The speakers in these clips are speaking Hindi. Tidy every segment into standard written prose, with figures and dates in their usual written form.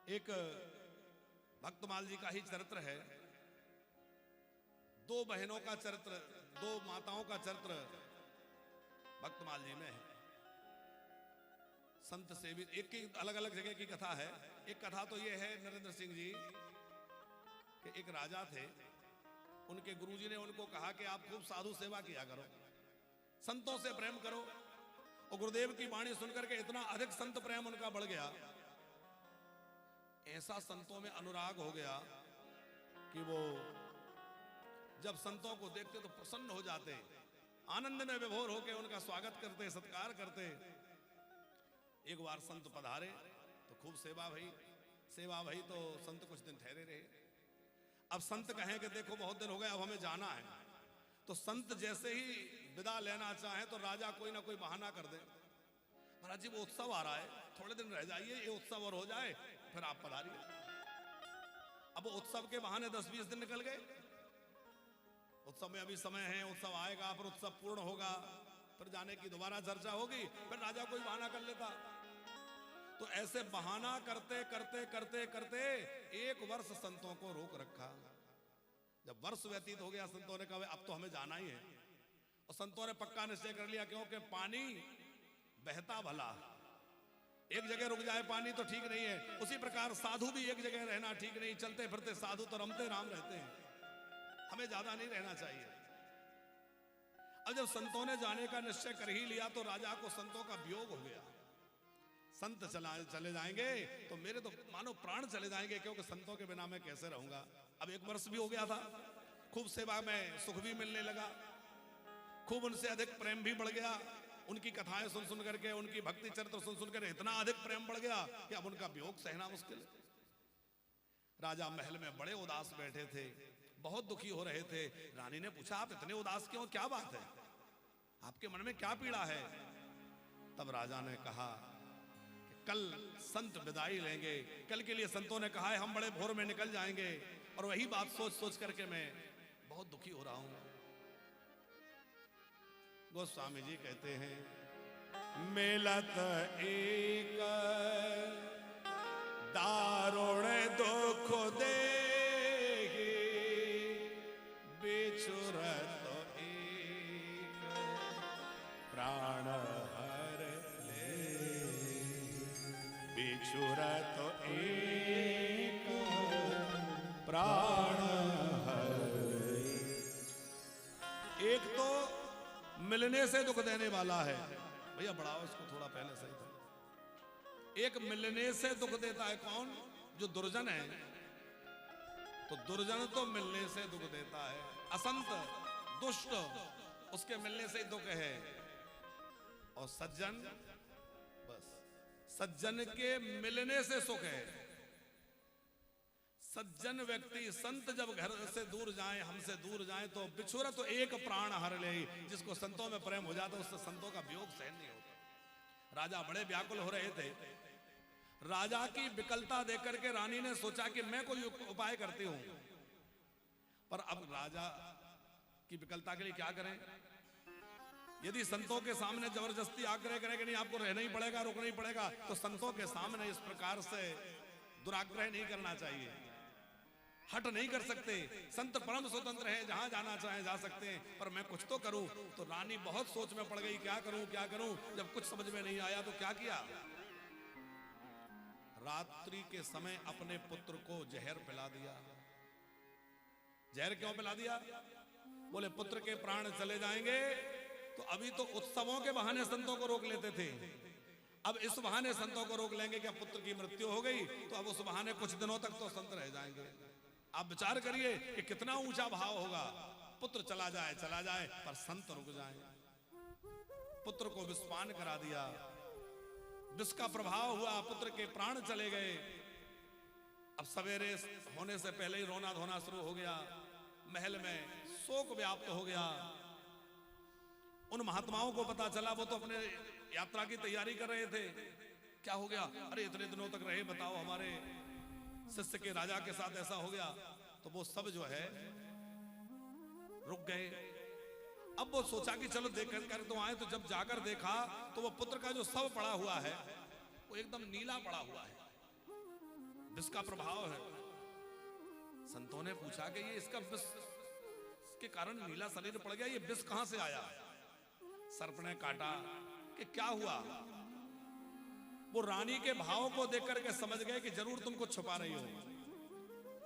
एक भक्तमाल जी का ही चरित्र है। दो बहनों का चरित्र, दो माताओं का चरित्र भक्तमाल जी में है। संत सेवित, एक की अलग अलग जगह की कथा है। एक कथा तो यह है नरेंद्र सिंह जी कि एक राजा थे, उनके गुरुजी ने उनको कहा कि आप खूब साधु सेवा किया करो, संतों से प्रेम करो। और गुरुदेव की वाणी सुनकर के इतना अधिक संत प्रेम उनका बढ़ गया, ऐसा संतों में अनुराग हो गया कि वो जब संतों को देखते तो प्रसन्न हो जाते, आनंद में विभोर होकर उनका स्वागत करते, सत्कार करते। एक बार संत पधारे तो खूब सेवा भई तो संत कुछ दिन ठहरे रहे। अब संत कहें कि देखो बहुत दिन हो गए, अब हमें जाना है। तो संत जैसे ही विदा लेना चाहे तो राजा कोई ना कोई बहाना कर दे, महाराज जी वो उत्सव आ रहा है, थोड़े दिन रह जाइए, ये उत्सव और हो जाए फिर आप पधारिए। अब उत्सव के बहाने 10-20 दिन निकल गए। उत्सव में अभी समय है, उत्सव आएगा, फिर उत्सव पूर्ण होगा, फिर जाने की दोबारा चर्चा होगी, फिर राजा कोई बहाना कर लेता। तो ऐसे बहाना करते करते करते करते 1 वर्ष संतों को रोक रखा। जब वर्ष व्यतीत हो गया, संतों ने कहा अब तो हमें जाना ही है। और संतों ने पक्का निश्चय कर लिया, क्योंकि पानी बहता भला, एक जगह रुक जाए पानी तो ठीक नहीं है, उसी प्रकार साधु भी एक जगह रहना ठीक नहीं। चलते फिरते साधु तो रमते राम रहते हैं, हमें ज्यादा नहीं रहना चाहिए। अब जब संतों ने जाने का निश्चय कर ही लिया तो राजा को संतों का वियोग हो गया। संत चले जाएंगे तो मेरे तो मानो प्राण चले जाएंगे, क्योंकि संतों के बिना मैं कैसे रहूंगा। अब 1 वर्ष भी हो गया था, खूब सेवा में सुख भी मिलने लगा, खूब उनसे अधिक प्रेम भी बढ़ गया। उनकी कथाएं सुन सुन करके, उनकी भक्ति चरित्र सुन सुन कर इतना अधिक प्रेम बढ़ गया कि अब उनका वियोग सहना मुश्किल है। राजा महल में बड़े उदास बैठे थे, बहुत दुखी हो रहे थे। रानी ने पूछा आप इतने उदास क्यों, क्या बात है, आपके मन में क्या पीड़ा है? तब राजा ने कहा कि कल संत विदाई लेंगे, कल के लिए संतों ने कहा है, हम बड़े भोर में निकल जाएंगे। और वही बात सोच सोच करके मैं बहुत दुखी हो रहा हूं। गोस्वामी जी कहते हैं, मिलत एक दारुण दुख देहि, बिछुरत एक प्राण हर ले, बिछुरत एक प्राण हर। एक तो मिलने से दुख देने वाला है, भैया बढ़ाओ इसको थोड़ा, पहले सही था। एक मिलने से दुख देता है, कौन? जो दुर्जन है। तो दुर्जन तो मिलने से दुख देता है, असंत दुष्ट उसके मिलने से दुख है। और सज्जन, बस सज्जन के मिलने से सुख है। सज्जन व्यक्ति, संत जब घर से दूर जाए, हमसे दूर जाए तो बिछुरा तो एक प्राण हर ले। जिसको संतों में प्रेम हो जाता है उससे संतों का वियोग सहन नहीं होता। राजा बड़े व्याकुल हो रहे थे। राजा की विकलता देख करके रानी ने सोचा कि मैं कोई उपाय करती हूं। पर अब राजा की विकलता के लिए क्या करें? यदि संतों के सामने जबरदस्ती आग्रह करें कि नहीं आपको रहना ही पड़ेगा, रुकना ही पड़ेगा, तो संतों के सामने इस प्रकार से दुराग्रह नहीं करना चाहिए, हट नहीं कर सकते। संत परम स्वतंत्र हैं, जहां जाना चाहे जा सकते हैं, पर मैं कुछ तो करूं। तो रानी बहुत सोच में पड़ गई, क्या करूं क्या करूं। जब कुछ समझ में नहीं आया तो क्या किया, रात्रि के समय अपने पुत्र को जहर पिला दिया। जहर क्यों पिला दिया? बोले पुत्र के प्राण चले जाएंगे। तो अभी तो उत्सवों के बहाने संतों को रोक लेते थे, अब इस बहाने संतों को रोक लेंगे कि पुत्र की मृत्यु हो गई तो अब उस बहाने कुछ दिनों तक तो संत रह जाएंगे। आप विचार करिए कि कितना ऊंचा भाव होगा। पुत्र चला जाए पर संत रुक जाए। पुत्र को विस्पान करा दिया, विष का प्रभाव हुआ, पुत्र के प्राण चले गए। अब सवेरे होने से पहले ही रोना धोना शुरू हो गया, महल में शोक व्याप्त हो गया। उन महात्माओं को पता चला, वो तो अपने यात्रा की तैयारी कर रहे थे। क्या हो गया? अरे इतने दिनों तक रहे, बताओ हमारे शिष्य के राजा के साथ ऐसा हो गया। तो वो सब जो है रुक गए। अब वो सोचा कि चलो देख कर तो आए। तो जब जाकर देखा तो वो पुत्र का जो शव पड़ा हुआ है वो एकदम नीला पड़ा हुआ है, विष का प्रभाव है। संतों ने पूछा कि ये इसका विष के कारण नीला शरीर पड़ गया, ये विष कहां से आया? सर्प ने काटा कि क्या हुआ? वो रानी के भाव को देख करके समझ गए कि जरूर तुम कुछ छुपा रही हो,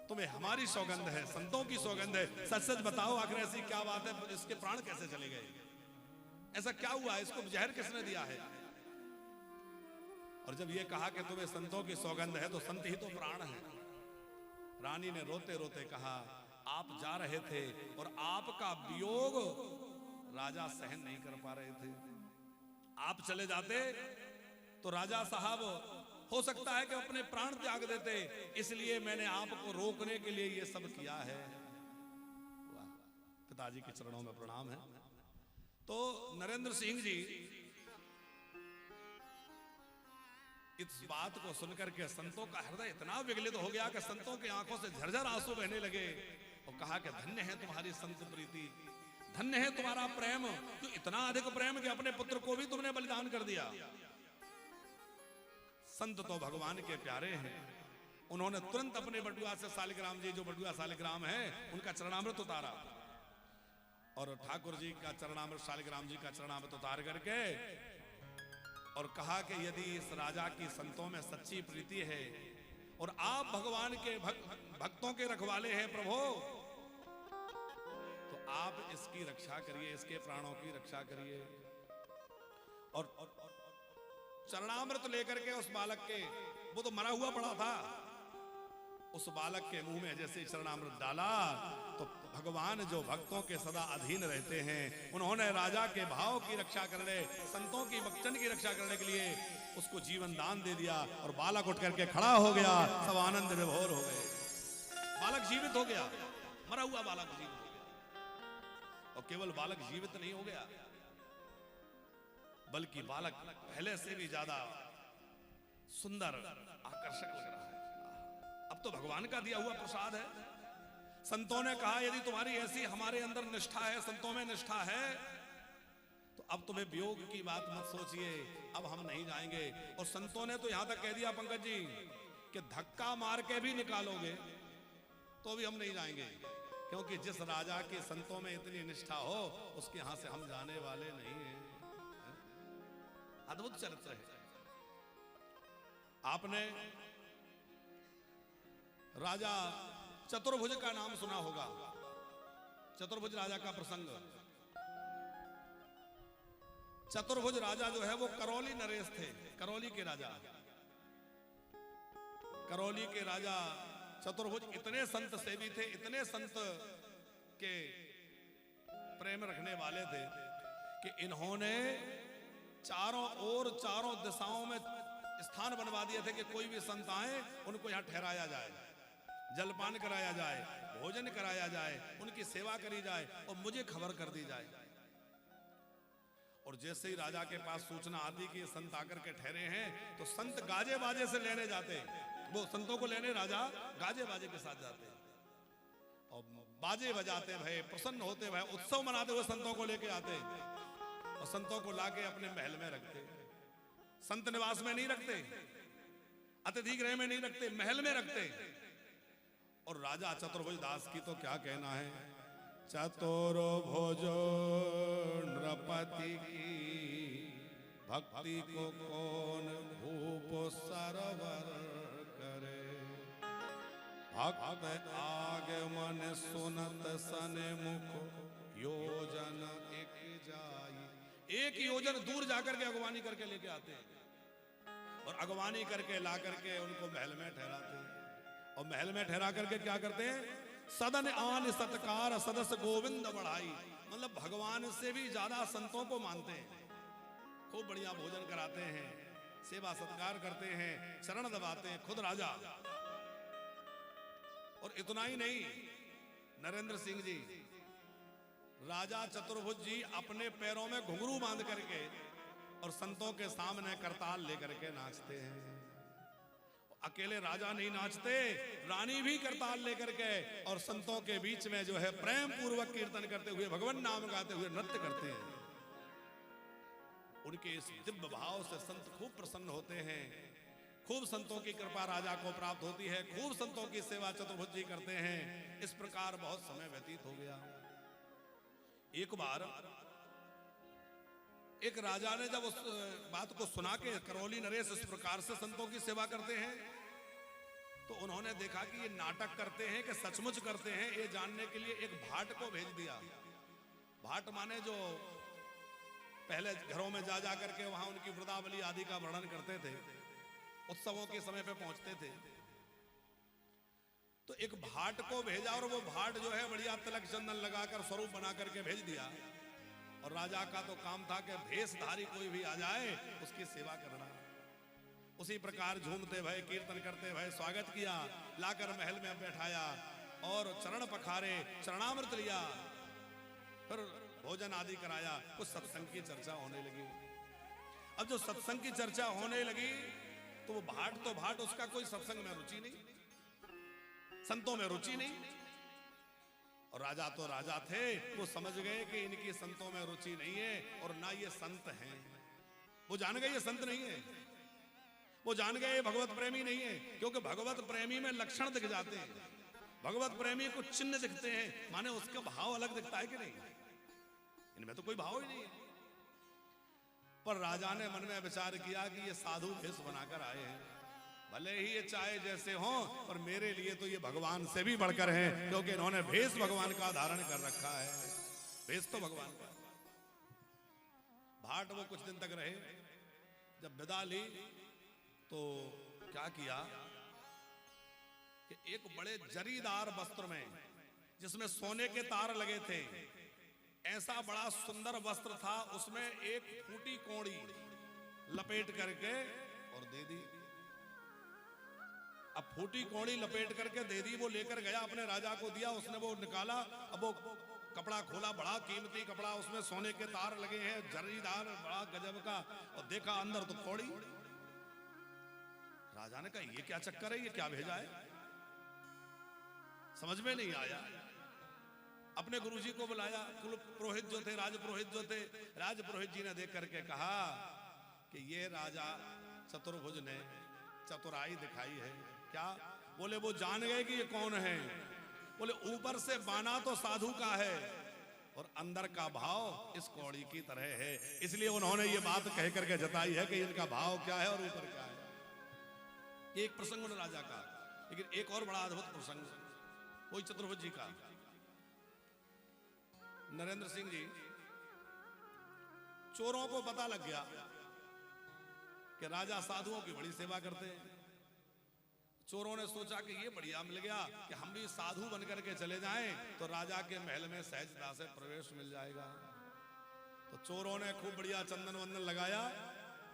तुम्हें हमारी सौगंध है, संतों की सौगंध है, सच सच बताओ आखिर ऐसी क्या बात है, इसके प्राण कैसे चले गए? ऐसा क्या हुआ? इसको जहर किसने दिया है? और जब ये कहा कि तुम्हें संतों की सौगंध है तो संत ही तो प्राण है, रानी ने रोते रोते कहा आप जा रहे थे और आपका वियोग राजा सहन नहीं कर पा रहे थे। आप चले जाते तो राजा साहब हो सकता है कि अपने प्राण त्याग देते, इसलिए मैंने आपको रोकने के लिए ये सब किया है। पिताजी के चरणों में प्रणाम है। तो नरेंद्र सिंह जी इस बात को सुनकर के संतों का हृदय इतना विगलित हो गया कि संतों की आंखों से झरझर आंसू बहने लगे और कहा कि धन्य है तुम्हारी संत प्रीति, धन्य है तुम्हारा प्रेम, जो इतना अधिक प्रेम कि अपने पुत्र को भी तुमने बलिदान कर दिया। संत तो भगवान के प्यारे हैं। उन्होंने तुरंत अपने बटुआ से शालिग्राम जी, जो बटुआ शालिग्राम है, उनका चरणामृत उतारा और ठाकुर जी का चरणामृत, शालिग्राम जी का चरणामृत उतार करके और कहा कि यदि इस राजा की संतों में सच्ची प्रीति है और आप भगवान के भक्तों के रखवाले हैं प्रभु, तो आप इसकी रक्षा करिए, इसके प्राणों की रक्षा करिए। और चरणामृत लेकर के उस बालक के, वो तो मरा हुआ पड़ा था, उस बालक के मुंह में जैसे चरणामृत डाला तो भगवान जो भक्तों के सदा अधीन रहते हैं, उन्होंने राजा के भाव की रक्षा करने, संतों की वचन की रक्षा करने के लिए उसको जीवन दान दे दिया और बालक उठ करके खड़ा हो गया। सब आनंद विभोर हो गए। बालक जीवित हो गया, मरा हुआ बालक जीवित हो गया। और केवल बालक जीवित नहीं हो गया, बल्कि बालक पहले से भी ज्यादा सुंदर, आकर्षक लग रहा है। अब तो भगवान का दिया हुआ प्रसाद है। संतों ने कहा यदि तुम्हारी ऐसी हमारे अंदर निष्ठा है, संतों में निष्ठा है, तो अब तुम्हें वियोग की बात मत सोचिए, अब हम नहीं जाएंगे। और संतों ने तो यहां तक कह दिया पंकज जी कि धक्का मार के भी निकालोगे तो भी हम नहीं जाएंगे, क्योंकि जिस राजा के संतों में इतनी निष्ठा हो उसके यहां से हम जाने वाले नहीं हैं। अद्भुत चरित्र है। आपने राजा चतुर्भुज का नाम सुना होगा। चतुर्भुज राजा का प्रसंग। चतुर्भुज राजा जो है वो करौली नरेश थे, करौली के राजा। करौली के राजा चतुर्भुज इतने संत सेवी थे, इतने संत के प्रेम रखने वाले थे कि इन्होंने चारों ओर, चारों दिशाओं में स्थान बनवा दिए थे कि कोई भी संत आए उनको यहां ठहराया जाए, जलपान कराया जाए, भोजन कराया जाए, उनकी सेवा करी जाए और मुझे खबर कर दी जाए। और जैसे ही राजा के पास सूचना आती कि ये संत आकर के ठहरे हैं तो संत गाजे बाजे से लेने जाते, वो संतों को लेने राजा गाजे बाजे के साथ जाते और बाजे बजाते भय, प्रसन्न होते भय, उत्सव मनाते हुए संतों को लेके आते और संतों को लाके अपने महल में रखते। संत निवास में नहीं रखते, अतिथि गृह में नहीं रखते, महल में रखते। और राजा चतुर्भुज दास की तो क्या कहना है, चतुर्भुज नृपति की भक्ति को कौन भूप सरवर करे, भक्त आगमन सुनत सन्मुख योजन एक जाई। एक योजन दूर जाकर के अगवानी करके लेके आते हैं और अगवानी करके ला करके उनको महल में ठहराते हैं। और महल में ठहरा करके क्या करते हैं, सदन आन सत्कार सदस्य गोविंद बढ़ाई, मतलब भगवान से भी ज्यादा संतों को मानते हैं। खूब बढ़िया भोजन कराते हैं, सेवा सत्कार करते हैं, चरण दबाते हैं खुद राजा। और इतना ही नहीं, नरेंद्र सिंह जी, राजा चतुर्भुज जी अपने पैरों में घुंघरू बांध करके और संतों के सामने करताल लेकर के नाचते हैं। अकेले राजा नहीं नाचते, रानी भी करताल लेकर के और संतों के बीच में जो है प्रेम पूर्वक कीर्तन करते हुए, भगवान नाम गाते हुए नृत्य करते हैं। उनके इस दिव्य भाव से संत खूब प्रसन्न होते हैं। खूब संतों की कृपा राजा को प्राप्त होती है, खूब संतों की सेवा चतुर्भुज जी करते हैं। इस प्रकार बहुत समय व्यतीत हो गया। एक बार एक राजा ने जब उस बात को सुना के करौली नरेश इस प्रकार से संतों की सेवा करते हैं, तो उन्होंने देखा कि ये नाटक करते हैं कि सचमुच करते हैं, ये जानने के लिए एक भाट को भेज दिया। भाट माने जो पहले घरों में जा जा करके वहां उनकी वृंदावली आदि का वर्णन करते थे, उत्सवों के समय पे पहुंचते थे। तो एक भाट को भेजा और वो भाट जो है बढ़िया तिलक चंदन लगाकर स्वरूप बना करके भेज दिया। और राजा का तो काम था कि भेषधारी कोई भी आ जाए उसकी सेवा करना। उसी प्रकार झूमते भय कीर्तन करते भय स्वागत किया, लाकर महल में बैठाया और चरण पखारे, चरणामृत लिया, फिर भोजन आदि कराया। कुछ सत्संग की चर्चा होने लगी। अब जो सत्संग की चर्चा होने लगी तो वो भाट तो भाट, उसका कोई सत्संग में रुचि नहीं, संतों में रुचि नहीं। और राजा तो राजा थे, वो समझ गए कि इनकी संतों में रुचि नहीं है और ना ये संत हैं। वो जान गए ये संत नहीं है, वो जान गए ये भगवत प्रेमी नहीं है, क्योंकि भगवत प्रेमी में लक्षण दिख जाते हैं, भगवत प्रेमी को चिन्ह दिखते हैं, माने उसका भाव अलग दिखता है कि नहीं। इनमें तो कोई भाव ही नहीं है। पर राजा ने मन में विचार किया कि ये साधु भेष बनाकर आए हैं, भले ही ये चाहे जैसे हों, पर मेरे लिए तो ये भगवान से भी बढ़कर हैं, क्योंकि इन्होंने भेष भगवान का धारण कर रखा है। भेष तो भगवान का। भाट वो कुछ दिन तक रहे। जब विदा ली तो क्या किया कि एक बड़े जरीदार वस्त्र में, जिसमें सोने के तार लगे थे, ऐसा बड़ा सुंदर वस्त्र था, उसमें एक फूटी कोड़ी लपेट करके और दे दी। अब फूटी कोड़ी लपेट करके दे दी, वो लेकर गया अपने राजा को दिया, उसने वो निकाला। अब वो कपड़ा खोला, बड़ा कीमती कपड़ा, उसमें सोने के तार लगे हैं, जरीदार बड़ा गजब का, और देखा अंदर तो कोड़ी। राजा ने कहा ये क्या चक्कर है, ये क्या भेजा है, समझ में नहीं आया। अपने गुरुजी को बुलाया, कुल पुरोहित जो थे, राज पुरोहित जो थे, राज पुरोहित जी ने देख करके कहा कि ये राजा चतुर्भुज ने चतुराई दिखाई है। क्या? बोले वो जान गए कि ये कौन है। बोले ऊपर से बाना तो साधु का है और अंदर का भाव इस कौड़ी की तरह है, इसलिए उन्होंने ये बात कह करके जताई है कि इनका भाव क्या है और ऊपर क्या है। ये एक प्रसंग उन राजा का। लेकिन एक और बड़ा अद्भुत प्रसंग वही चतुर्भुज जी का। नरेंद्र सिंह जी, चोरों को पता लग गया कि राजा साधुओं की बड़ी सेवा करते हैं। चोरों ने सोचा कि ये बढ़िया मिल गया कि हम भी साधु बनकर के चले जाएं तो राजा के महल में सहजता से प्रवेश मिल जाएगा। तो चोरों ने खूब बढ़िया चंदन वंदन लगाया,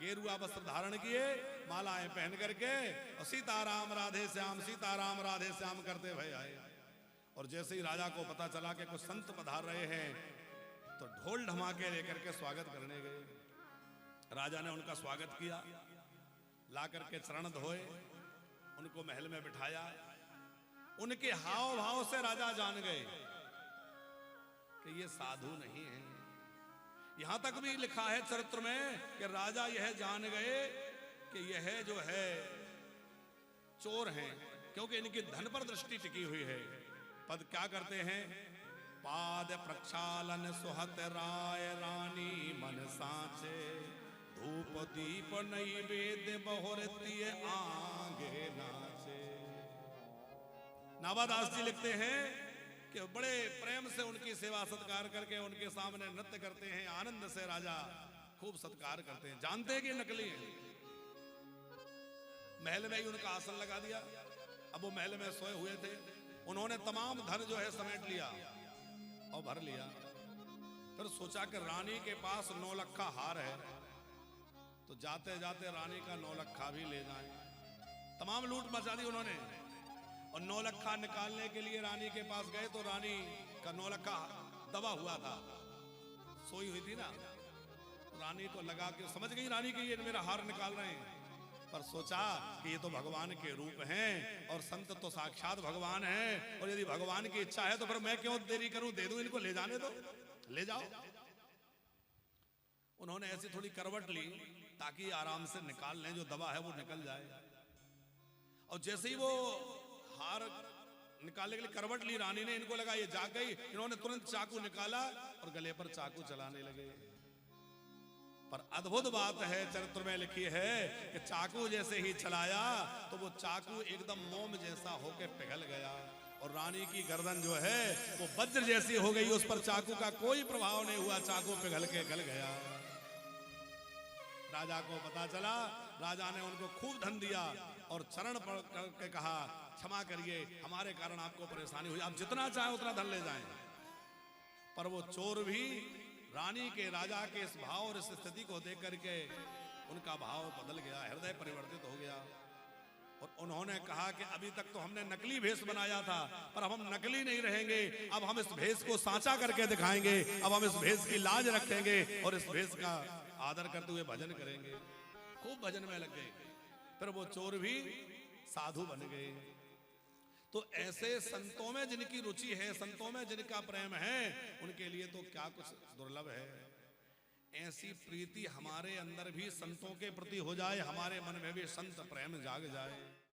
गेरुआ वस्त्र धारण किए, मालाएं पहन करके और सीताराम राधे श्याम, सीताराम राधे श्याम करते भय आए। और जैसे ही राजा को पता चला कि कुछ संत पधार रहे हैं तो ढोल ढमाके लेकर के स्वागत करने गए। राजा ने उनका स्वागत किया, ला करके चरण धोए, उनको महल में बिठाया। उनके हाव भाव से राजा जान गए कि ये साधु नहीं है। यहां तक भी लिखा है चरित्र में कि राजा यह जान गए कि यह जो है चोर हैं, क्योंकि इनकी धन पर दृष्टि टिकी हुई है। पद क्या करते हैं? पाद प्रक्षालन सुहत राय रानी मन सांचे, धूप दीप नैवेद्य बहुरती आगे नाचे। नावादास जी लिखते हैं कि बड़े प्रेम से उनकी सेवा सत्कार करके उनके सामने नृत्य करते हैं, आनंद से राजा खूब सत्कार करते हैं, जानते हैं कि नकली है। महल में ही उनका आसन लगा दिया। अब वो महल में सोए हुए थे, उन्होंने तमाम धन जो है समेट लिया और भर लिया। फिर सोचा कि रानी के पास 9 लखा हार है, तो जाते जाते रानी का 9 लखा भी ले जाएं। तमाम लूट मचा दी उन्होंने। और 9 लखा निकालने के लिए रानी के पास गए तो रानी का 9 लखा दबा हुआ था, सोई हुई थी ना। रानी को लगा कि समझ गई रानी कि ये मेरा हार निकाल रहे हैं, पर सोचा कि ये तो भगवान के रूप हैं और संत तो साक्षात भगवान हैं, और यदि भगवान की इच्छा है तो फिर मैं क्यों देरी करूं, दे दूं इनको, ले जाने दो, ले जाओ। उन्होंने ऐसी थोड़ी करवट ली ताकि आराम से निकाल लें, जो दबा है वो निकल जाए। और जैसे ही वो हार निकालने के लिए करवट ली रानी ने, इनको लगा ये जाग गई, इन्होंने तुरंत चाकू निकाला और गले पर चाकू चलाने लगे। पर अद्भुत बात है, चरित्र में लिखी है कि चाकू जैसे ही चलाया तो वो चाकू एकदम मोम जैसा होकर पिघल गया और रानी की गर्दन जो है वो वज्र जैसी हो गई। उस पर चाकू का कोई प्रभाव नहीं हुआ, चाकू पिघल के गल गया। राजा को पता चला, राजा ने उनको खूब धन दिया और चरण पड़ करके कहा क्षमा करिए, हमारे कारण आपको परेशानी हुई, आप जितना चाहे उतना धन ले जाएं। पर वो चोर भी रानी के, राजा के इस भाव और इस स्थिति को देख करके उनका भाव बदल गया, हृदय परिवर्तित हो गया और उन्होंने कहा कि अभी तक तो हमने नकली भेष बनाया था, पर अब हम नकली नहीं रहेंगे, अब हम इस भेष को साचा करके दिखाएंगे, अब हम इस भेष की लाज रखेंगे और इस भेष का आदर करते हुए भजन करेंगे। खूब भजन में लग गए। फिर वो चोर भी साधु बन गए। तो ऐसे संतों में जिनकी रुचि है, संतों में जिनका प्रेम है, उनके लिए तो क्या कुछ दुर्लभ है। ऐसी प्रीति हमारे अंदर भी संतों के प्रति हो जाए, हमारे मन में भी संत प्रेम जाग जाए।